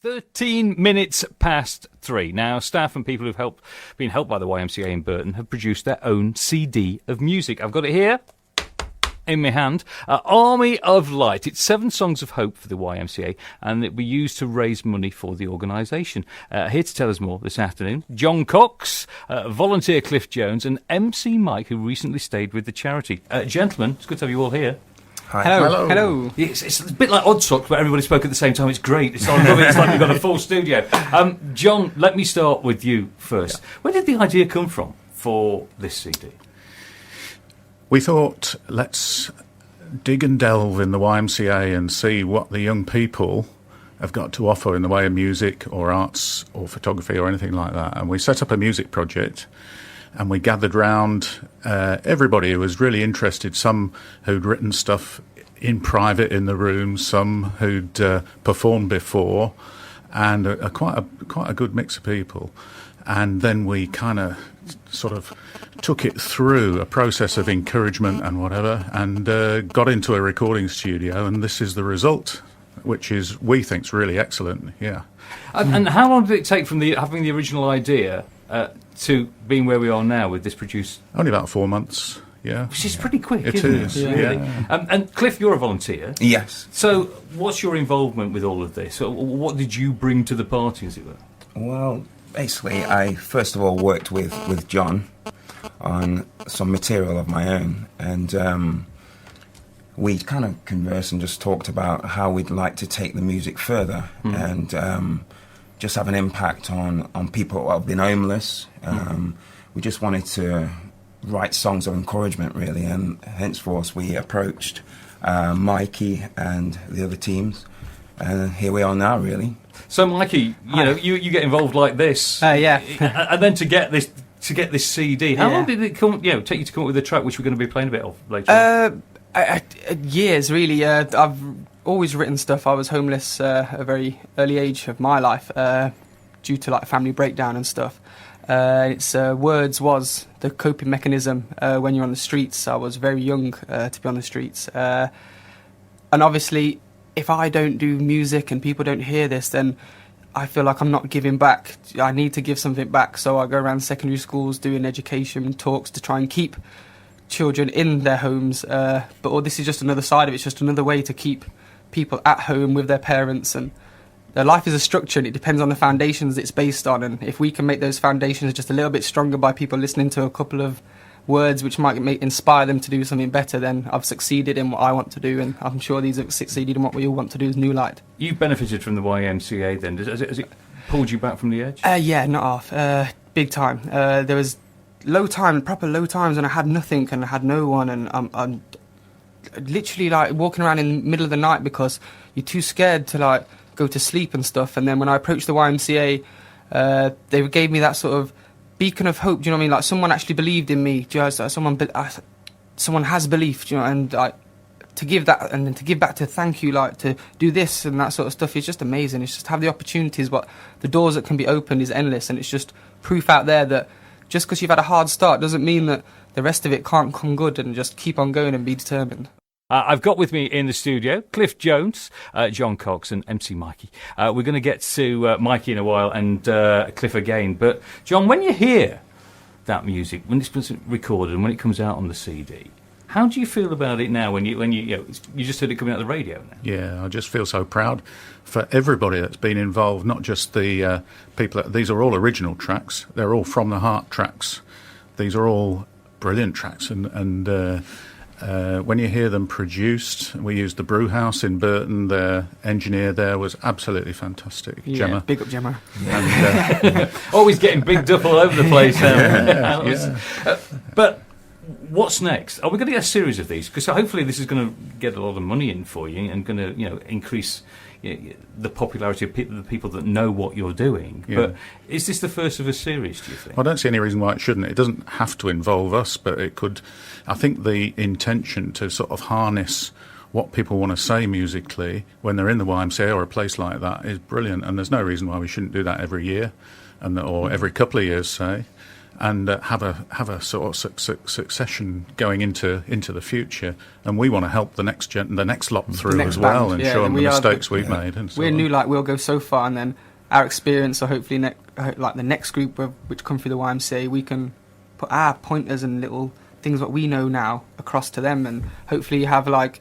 13 minutes past 3. Now, staff and people who've been helped by the YMCA in Burton have produced their own CD of music. I've got it here in my hand. Army of Light. It's 7 songs of hope for the YMCA, and it will be used to raise money for the organisation. Here to tell us more this afternoon, John Cox, volunteer Cliff Jones, and MC Myke, who recently stayed with the charity. Gentlemen, it's good to have you all here. Hi. Hello. It's a bit like Odd Socks, but everybody spoke at the same time. It's great. It's like we've got a full studio. John, let me start with you first. Yeah. Where did the idea come from for this CD? We thought, let's dig and delve in the YMCA and see what the young people have got to offer in the way of music or arts or photography or anything like that. And we set up a music project. And we gathered round everybody who was really interested, some who'd written stuff in private in the room, some who'd performed before, and quite a good mix of people. And then we kind of sort of took it through a process of encouragement and whatever, and got into a recording studio, and this is the result, which is, we think, is really excellent, yeah. And how long did it take from having the original idea to being where we are now with this produced? Only about 4 months, yeah. Which is pretty quick, it isn't is, it? yeah. Really? And Cliff, you're a volunteer. Yes. So what's your involvement with all of this? What did you bring to the party, as it were? Well, basically, I first of all worked with John on some material of my own, and we kind of conversed and just talked about how we'd like to take the music further, and just have an impact on people who have been homeless. We just wanted to write songs of encouragement, really, and henceforth we approached Mikey and the other teams, and here we are now, really. So, Mikey, you get involved like this, yeah, and then to get this CD. How long did it take you to come up with a track, which we're going to be playing a bit of later? Years, really. I've always written stuff. I was homeless at a very early age of my life due to like family breakdown and stuff. Words was the coping mechanism when you're on the streets. I was very young to be on the streets, and obviously, if I don't do music and people don't hear this, then I feel like I'm not giving back. I need to give something back, so I go around secondary schools doing education talks to try and keep children in their homes. But this is just another side of it. It's just another way to keep people at home with their parents, and their life is a structure, and it depends on the foundations it's based on. And if we can make those foundations just a little bit stronger by people listening to a couple of words which might inspire them to do something better, then I've succeeded in what I want to do, and I'm sure these have succeeded in what we all want to do as Nu-Lite. You've benefited from the YMCA then. Has it pulled you back from the edge? Yeah, not half. Big time. There was proper low times when I had nothing and I had no one, and I'm literally like walking around in the middle of the night because you're too scared to like go to sleep and stuff. And then when I approached the YMCA, they gave me that sort of beacon of hope. Do you know what I mean? Like someone actually believed in me. Someone has belief. Do you know? And to give that, and then to give back, to thank you, like to do this and that sort of stuff, is just amazing. It's just to have the opportunities, but the doors that can be opened is endless, and it's just proof out there that just because you've had a hard start doesn't mean that the rest of it can't come good, and just keep on going and be determined. I've got with me in the studio Cliff Jones, John Cox and MC Myke. We're going to get to Mikey in a while and Cliff again. But, John, when you hear that music, when it's recorded and when it comes out on the CD, how do you feel about it now when you just heard it coming out of the radio now? Yeah, I just feel so proud for everybody that's been involved, not just the people. These are all original tracks. They're all from the heart tracks. These are all brilliant tracks, and when you hear them produced, we used the Brew House in Burton. Their engineer there was absolutely fantastic. Yeah, Gemma. Big up Gemma. And, always getting bigged up all over the place. But what's next? Are we going to get a series of these? Because hopefully this is going to get a lot of money in for you and going to increase the popularity of the people that know what you're doing. Yeah. But is this the first of a series, do you think? I don't see any reason why it shouldn't. It doesn't have to involve us, but it could. I think the intention to sort of harness what people want to say musically when they're in the YMCA or a place like that is brilliant, and there's no reason why we shouldn't do that every year or every couple of years, say. and have a sort of succession going into the future. And we want to help the next lot through as well, and show them the mistakes we've made. And so we're Nu-Lite. We'll go so far, and then our experience, or hopefully like the next group which come through the YMCA, we can put our pointers and little things that we know now across to them, and hopefully have like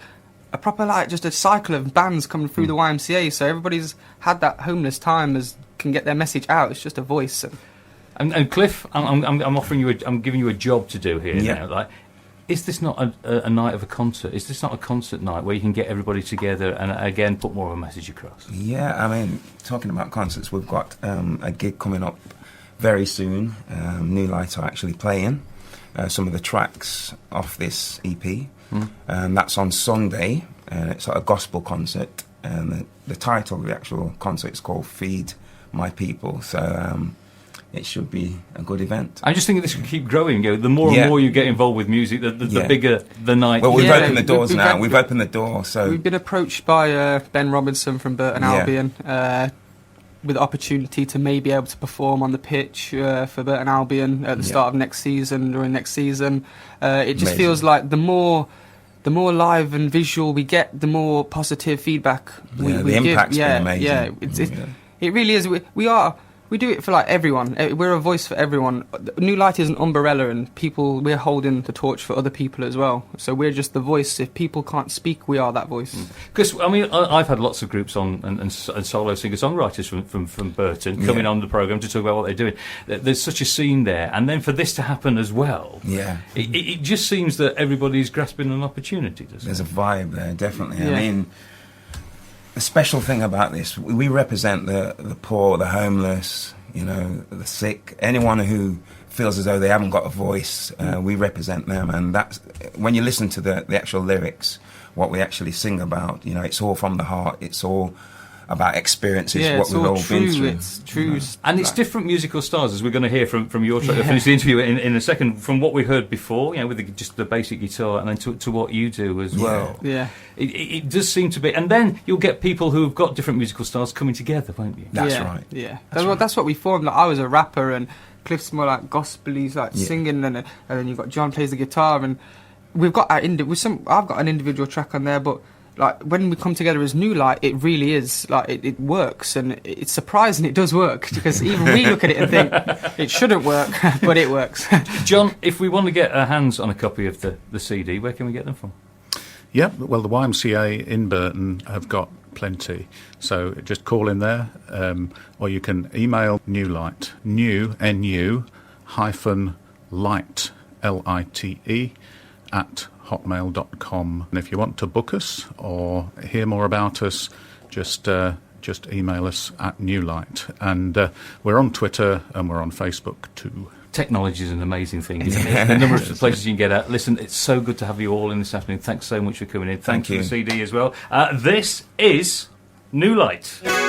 a proper just a cycle of bands coming through the YMCA, so everybody's had that homeless time can get their message out. It's just a voice. And Cliff, I'm offering you I'm giving you a job to do here now. Like, is this not a night of a concert? Is this not a concert night where you can get everybody together and again put more of a message across? Yeah, I mean, talking about concerts, we've got a gig coming up very soon. Nu-Lite are actually playing some of the tracks off this EP. And that's on Sunday, and it's a gospel concert, and the title of the actual concert is called Feed My People, so it should be a good event. I'm just thinking this will keep growing. The more and more you get involved with music, the bigger the night. Well, we've opened the doors now. We've opened the door. So we've been approached by Ben Robinson from Burton Albion with the opportunity to maybe able to perform on the pitch for Burton Albion at the start of next season, during next season. It just feels like the more live and visual we get, the more positive feedback we the give. impact's been amazing. It really is. We do it for like everyone. We're a voice for everyone. Nu-Lite is an umbrella, and we're holding the torch for other people as well. So we're just the voice. If people can't speak, we are that voice. Because I mean, I've had lots of groups on and solo singer-songwriters from Burton coming on the programme to talk about what they're doing. There's such a scene there, and then for this to happen as well, it just seems that everybody's grasping an opportunity. There's a vibe there, definitely. I mean, the special thing about this, we represent the poor, the homeless, the sick, anyone who feels as though they haven't got a voice. We represent them, and that's when you listen to the actual lyrics, what we actually sing about. It's all from the heart. It's all about experiences, what we've all been through. It's true. And it's different musical styles, as we're going to hear from your track. I'll finish the interview in a second. From what we heard before, with just the basic guitar, and then to what you do as well. Yeah. It does seem to be. And then you'll get people who have got different musical styles coming together, won't you? That's right. Yeah. That's what we formed. Like, I was a rapper, and Cliff's more like gospel. He's like singing, and then you've got John plays the guitar, and we've got I've got an individual track on there, but like when we come together as Nu-Lite, it really is like it works, and it's surprising it does work, because even we look at it and think it shouldn't work, but it works. John, if we want to get our hands on a copy of the CD, where can we get them from? Yep, well, the YMCA in Burton have got plenty, so just call in there, or you can email Nu-Lite, NU hyphen light, LITE, at hotmail.com. And if you want to book us or hear more about us, just email us at Nu-Lite. And we're on Twitter and we're on Facebook too. Technology is an amazing thing, isn't it? The number of places you can get at. Listen, it's so good to have you all in this afternoon. Thanks so much for coming in. Thanks for the CD as well. This is Nu-Lite.